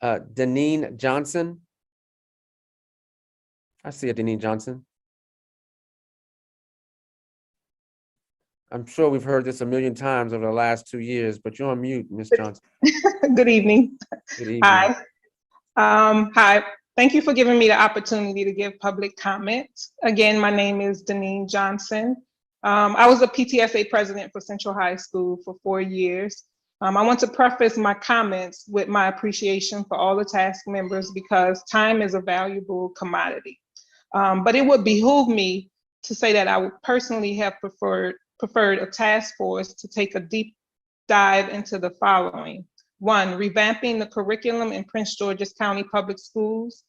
Dannine Johnson. I see a Dannine Johnson. I'm sure we've heard this a million times over the last 2 years, but you're on mute, Ms. Johnson. Good evening. Good evening. Hi. Hi. Thank you for giving me the opportunity to give public comment. Again, my name is Dannine Johnson. I was a PTSA president for Central High School for 4 years. I want to preface my comments with my appreciation for all the task members because time is a valuable commodity. But it would behoove me to say that I would personally have preferred a task force to take a deep dive into the following. 1, revamping the curriculum in Prince George's County Public Schools,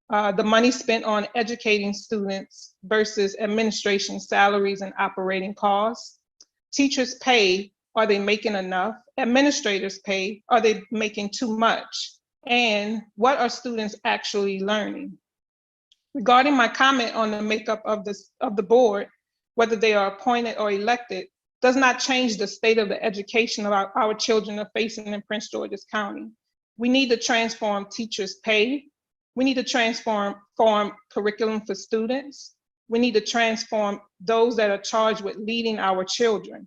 the money spent on educating students versus administration salaries and operating costs. Teachers' pay, are they making enough? Administrators' pay, are they making too much? And what are students actually learning? Regarding my comment on the makeup of the board, whether they are appointed or elected, does not change the state of the education of our children are facing in Prince George's County. We need to transform teachers' pay. We need to transform curriculum for students. We need to transform those that are charged with leading our children.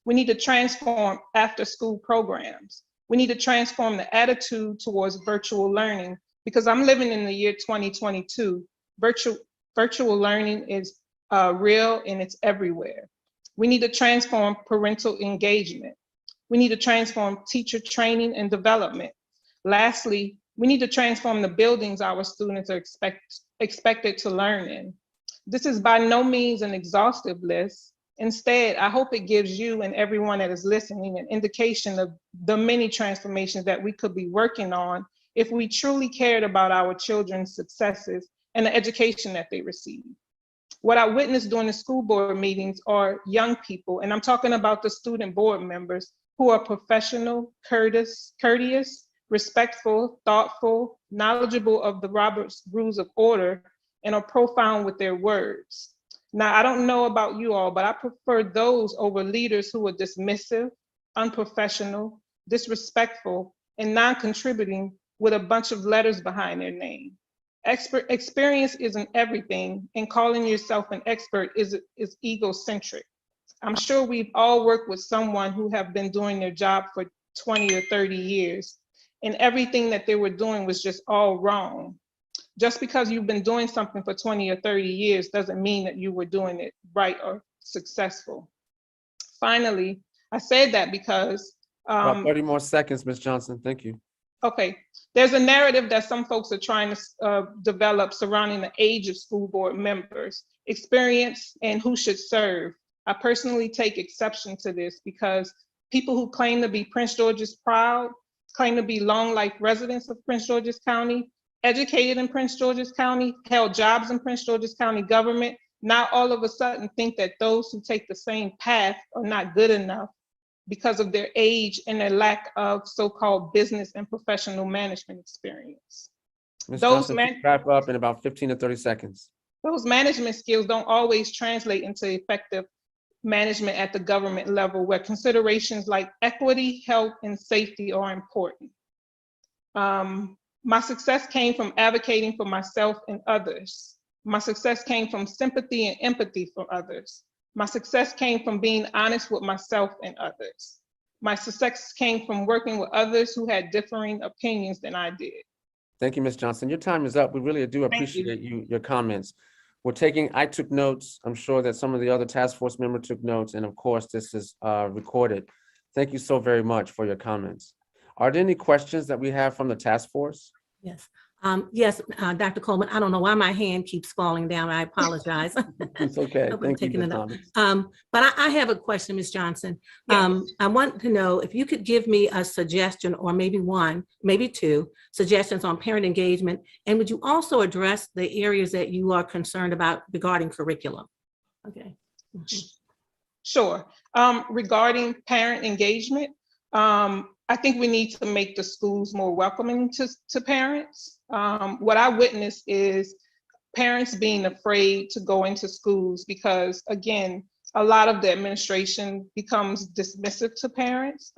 We need to transform after-school programs. We need to transform the attitude towards virtual learning because I'm living in the year 2022. Virtual learning is real and it's everywhere. We need to transform parental engagement. We need to transform teacher training and development. Lastly, we need to transform the buildings our students are expected to learn in. This is by no means an exhaustive list. Instead, I hope it gives you and everyone that is listening an indication of the many transformations that we could be working on if we truly cared about our children's successes and the education that they receive. What I witnessed during the school board meetings are young people, and I'm talking about the student board members, who are professional, courteous, respectful, thoughtful, knowledgeable of the Robert's Rules of Order, and are profound with their words. Now, I don't know about you all, but I prefer those over leaders who are dismissive, unprofessional, disrespectful, and non-contributing with a bunch of letters behind their name. Experience isn't everything, and calling yourself an expert is egocentric. I'm sure we've all worked with someone who have been doing their job for 20 or 30 years, and everything that they were doing was just all wrong. Just because you've been doing something for 20 or 30 years doesn't mean that you were doing it right or successful. Finally, I said that because— About 30 more seconds, Ms. Johnson, thank you. Okay, there's a narrative that some folks are trying to develop surrounding the age of school board members, experience, and who should serve. I personally take exception to this because people who claim to be Prince George's proud, claim to be long life residents of Prince George's County, educated in Prince George's County, held jobs in Prince George's County government, now all of a sudden think that those who take the same path are not good enough because of their age and their lack of so-called business and professional management experience. Ms. Johnson, wrap up in about 15 to 30 seconds. Those management skills don't always translate into effective management at the government level, where considerations like equity, health, and safety are important. My success came from advocating for myself and others. My success came from sympathy and empathy for others. My success came from being honest with myself and others. My success came from working with others who had differing opinions than I did. Thank you, Ms. Johnson. Your time is up. We really do appreciate your comments. I took notes. I'm sure that some of the other task force members took notes. And of course, this is recorded. Thank you so very much for your comments. Are there any questions that we have from the task force? Yes. Yes, Dr. Coleman, I don't know why my hand keeps falling down. I apologize. It's okay. Thank you, Ms. Thomas. But I have a question, Ms. Johnson. Yes. I want to know if you could give me a suggestion, or maybe one, maybe two suggestions on parent engagement. And would you also address the areas that you are concerned about regarding curriculum? Okay. Sure. Regarding parent engagement, I think we need to make the schools more welcoming to parents. What I witnessed is parents being afraid to go into schools because, again, a lot of the administration becomes dismissive to parents.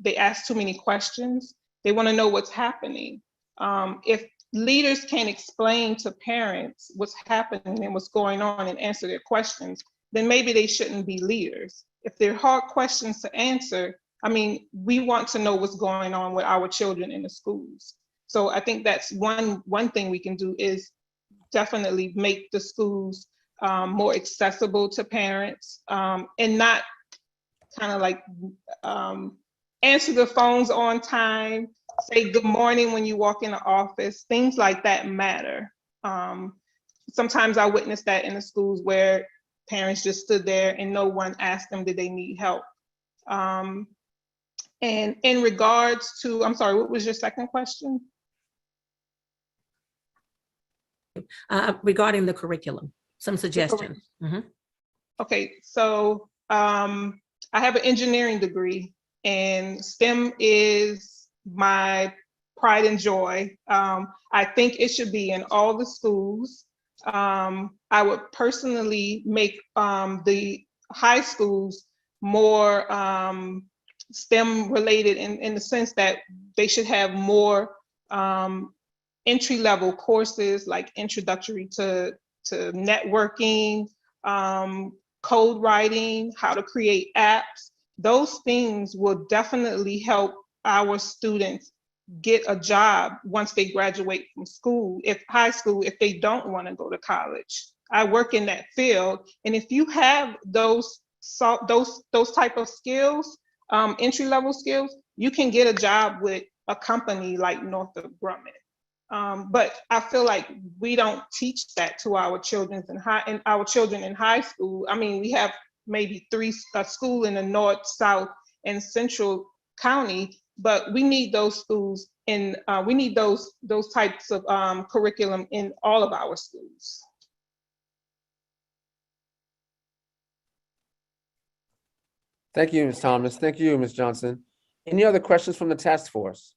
They ask too many questions. They want to know what's happening. If leaders can't explain to parents what's happening and what's going on and answer their questions, then maybe they shouldn't be leaders. If they're hard questions to answer, I mean, we want to know what's going on with our children in the schools. So I think that's one thing we can do is definitely make the schools more accessible to parents, and not kind of like answer the phones on time, say good morning when you walk in the office. Things like that matter. Sometimes I witnessed that in the schools where parents just stood there and no one asked them, did they need help? And in regards to, I'm sorry, what was your second question? Regarding the curriculum, some suggestions. Okay, so I have an engineering degree, and STEM is my pride and joy. I think it should be in all the schools. I would personally make the high schools more STEM related in the sense that they should have more entry-level courses like introductory to networking, code writing, how to create apps. Those things will definitely help our students get a job once they graduate from school, if high school, if they don't want to go to college. I work in that field, and if you have those type of skills, entry-level skills, you can get a job with a company like Northrop Grumman. But I feel like we don't teach that to our children in high school. I mean, we have maybe a school in the North, South, and Central County, but we need those schools in, we need those types of curriculum in all of our schools. Thank you, Ms. Thomas. Thank you, Ms. Johnson. Any other questions from the task force?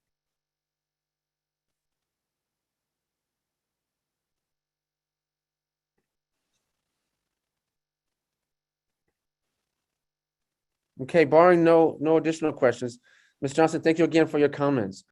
Okay, barring no additional questions, Ms. Johnson, thank you again for your comments.